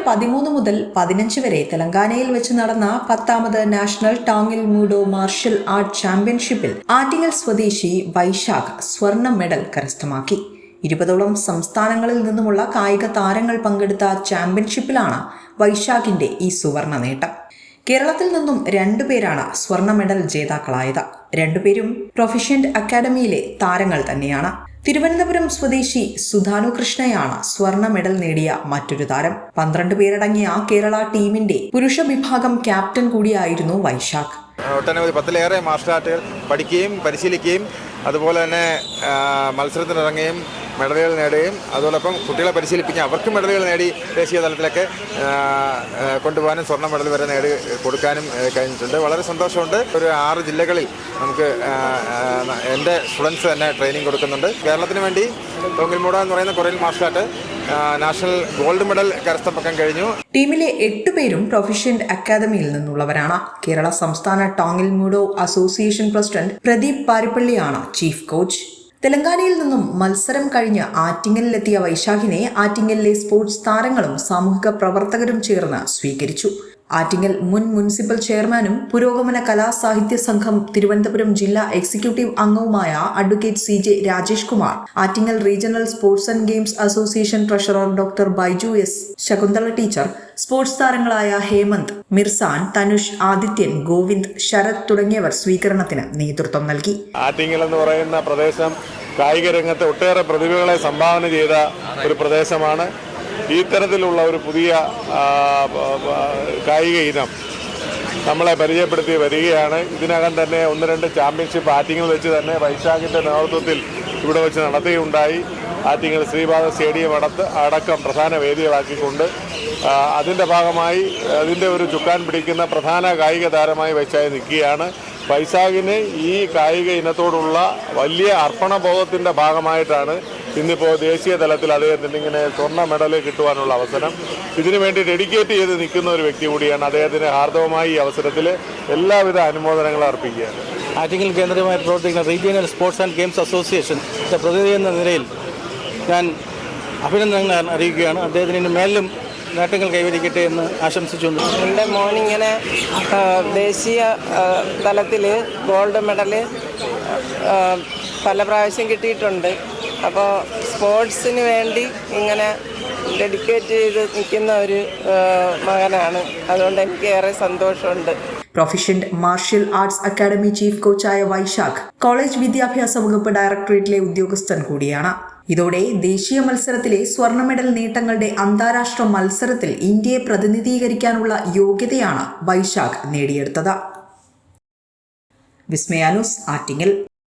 13 മുതൽ 15 വരെ തെലങ്കാനയിൽ വെച്ച് നടന്ന 10ാമത് നാഷണൽ ടാങ്ങിൽ മൂഡോ മാർഷൽ ആർട്ട് ചാമ്പ്യൻഷിപ്പിൽ ആറ്റിങ്ങൽ സ്വദേശി വൈശാഖ് സ്വർണ്ണ മെഡൽ കരസ്ഥമാക്കി. 20ഓളം സംസ്ഥാനങ്ങളിൽ നിന്നുമുള്ള കായിക താരങ്ങൾ പങ്കെടുത്ത ചാമ്പ്യൻഷിപ്പിലാണ് വൈശാഖിന്റെ ഈ സുവർണ നേട്ടം. കേരളത്തിൽ നിന്നും 2 പേരാണ് സ്വർണ്ണ മെഡൽ ജേതാക്കളായത്. 2 പേരും പ്രൊഫഷ്യന്റ് അക്കാദമിയിലെ താരങ്ങൾ തന്നെയാണ്. തിരുവനന്തപുരം സ്വദേശി സുധാനു കൃഷ്ണയാണ് സ്വർണ്ണ മെഡൽ നേടിയ മറ്റൊരു താരം. 12 പേരടങ്ങിയ കേരള ടീമിന്റെ പുരുഷ വിഭാഗം ക്യാപ്റ്റൻ കൂടിയായിരുന്നു വൈശാഖ്. ഒട്ടനവധി 10ലേറെ മാർഷൽ ആർട്ടുകൾ പഠിക്കുകയും പരിശീലിക്കുകയും അതുപോലെ തന്നെ മത്സരത്തിനിറങ്ങുകയും മെഡലുകൾ നേടുകയും അതോടൊപ്പം കുട്ടികളെ പരിശീലിപ്പിക്കുകയും അവർക്ക് മെഡലുകൾ നേടി ദേശീയ തലത്തിലൊക്കെ കൊണ്ടുപോകാനും സ്വർണ്ണ മെഡൽ വരെ നേടി കൊടുക്കാനും കഴിഞ്ഞിട്ടുണ്ട്. വളരെ സന്തോഷമുണ്ട്. ഒരു 6 ജില്ലകളിൽ നമുക്ക് എൻ്റെ സ്റ്റുഡൻസ് തന്നെ ട്രെയിനിങ് കൊടുക്കുന്നുണ്ട്. കേരളത്തിന് വേണ്ടി ടാങ്ങിൽ മൂഡോ എന്ന് പറയുന്ന Korean martial art national gold medal കരസ്ഥമാക്കാൻ കഴിഞ്ഞു. ടീമിലെ 8 പേരും പ്രൊഫഷ്യന്റ് അക്കാദമിയിൽ നിന്നുള്ളവരാണ്. കേരള സംസ്ഥാന ടാങ്ങിൽ മൂഡോ അസോസിയേഷൻ പ്രസിഡന്റ് പ്രദീപ് പാരിപ്പള്ളിയാണ് ചീഫ് കോച്ച്. തെലങ്കാനയിൽ നിന്നും മത്സരം കഴിഞ്ഞ് ആറ്റിങ്ങലിലെത്തിയ വൈശാഖിനെ ആറ്റിങ്ങലിലെ സ്പോർട്സ് താരങ്ങളും സാമൂഹിക പ്രവർത്തകരും ചേർന്ന് സ്വീകരിച്ചു. ആറ്റിങ്ങൽ മുൻ മുനിസിപ്പൽ ചെയർമാനും പുരോഗമന കലാസാഹിത്യ സംഘം തിരുവനന്തപുരം ജില്ലാ എക്സിക്യൂട്ടീവ് അംഗവുമായ advocate CJ Rajesh Kumar, Attingal regional sports and games association treasurer doctor Baiju S, Shakuntala teacher, sports താരങ്ങളായ ഹേമന്ത്, മിർസാൻ, തനുഷ്, ആദിത്യൻ, ഗോവിന്ദ്, ശരത് തുടങ്ങിയവർ സ്വീകരണത്തിന് നേതൃത്വം നൽകി. ആറ്റിങ്ങൽ എന്ന് പറയുന്ന പ്രദേശം കായിക രംഗത്ത് ഒട്ടേറെ പ്രതിഭകളെ സംഭാവന ചെയ്ത ഒരു പ്രദേശമാണ്. ഈ തരത്തിലുള്ള ഒരു പുതിയ കായിക ഇനം നമ്മളെ പരിചയപ്പെടുത്തി വരികയാണ്. ഇതിനകം തന്നെ 1-2 ചാമ്പ്യൻഷിപ്പ് ആറ്റിങ്ങൽ വെച്ച് തന്നെ വൈശാഖിൻ്റെ നേതൃത്വത്തിൽ ഇവിടെ വെച്ച് നടത്തുകയുണ്ടായി. ആറ്റിങ്ങൽ ശ്രീപാദ സ്റ്റേഡിയം അടക്കം പ്രധാന വേദികളാക്കിക്കൊണ്ട് അതിൻ്റെ ഭാഗമായി അതിൻ്റെ ഒരു ചുക്കാൻ പിടിക്കുന്ന പ്രധാന കായിക താരമായി വൈശാഖ് നിൽക്കുകയാണ്. വൈശാഖിന് ഈ കായിക ഇനത്തോടുള്ള വലിയ അർപ്പണബോധത്തിൻ്റെ ഭാഗമായിട്ടാണ് ഇന്നിപ്പോൾ ദേശീയ തലത്തിൽ അദ്ദേഹത്തിന് ഇങ്ങനെ സ്വർണ്ണ മെഡൽ കിട്ടുവാനുള്ള അവസരം. ഇതിനു വേണ്ടി ഡെഡിക്കേറ്റ് ചെയ്ത് നിൽക്കുന്ന ഒരു വ്യക്തി കൂടിയാണ്. അദ്ദേഹത്തിന് ഹാർദവമായി ഈ അവസരത്തിൽ എല്ലാവിധ അനുമോദനങ്ങളും അർപ്പിക്കുകയാണ്. ആറ്റിങ്ങൽ കേന്ദ്രമായി പ്രവർത്തിക്കുന്ന റീജിയണൽ സ്പോർട്സ് ആൻഡ് ഗെയിംസ് അസോസിയേഷൻ്റെ പ്രതിനിധി എന്ന നിലയിൽ ഞാൻ അഭിനന്ദനങ്ങൾ അറിയിക്കുകയാണ്. അദ്ദേഹത്തിന് മേലും നേട്ടങ്ങൾ കൈവരിക്കട്ടെ എന്ന് ആശംസിച്ചുകൊണ്ട് എൻ്റെ മോനിങ്ങനെ ദേശീയ തലത്തിൽ ഗോൾഡ് മെഡൽ പല പ്രാവശ്യം കിട്ടിയിട്ടുണ്ട്. അപ്പോൾ സ്പോർട്സിന് വേണ്ടി ഇങ്ങനെ ഡെഡിക്കേറ്റ് ചെയ്ത് നിൽക്കുന്ന ഒരു മകനാണ്. അതുകൊണ്ട് എനിക്ക് ഏറെ സന്തോഷമുണ്ട്. Proficient martial arts academy chief കോച്ചായ വൈശാഖ് കോളേജ് വിദ്യാഭ്യാസ വകുപ്പ് ഡയറക്ടറേറ്റിലെ ഉദ്യോഗസ്ഥൻ കൂടിയാണ്. ഇതോടെ ദേശീയ മത്സരത്തിലെ സ്വർണ്ണ മെഡൽ നേട്ടങ്ങളുടെ അന്താരാഷ്ട്ര മത്സരത്തിൽ ഇന്ത്യയെ പ്രതിനിധീകരിക്കാനുള്ള യോഗ്യതയാണ് വൈശാഖ് നേടിയെടുത്തത്. വിസ്മയ ന്യൂസ്, ആറ്റിങ്ങൽ.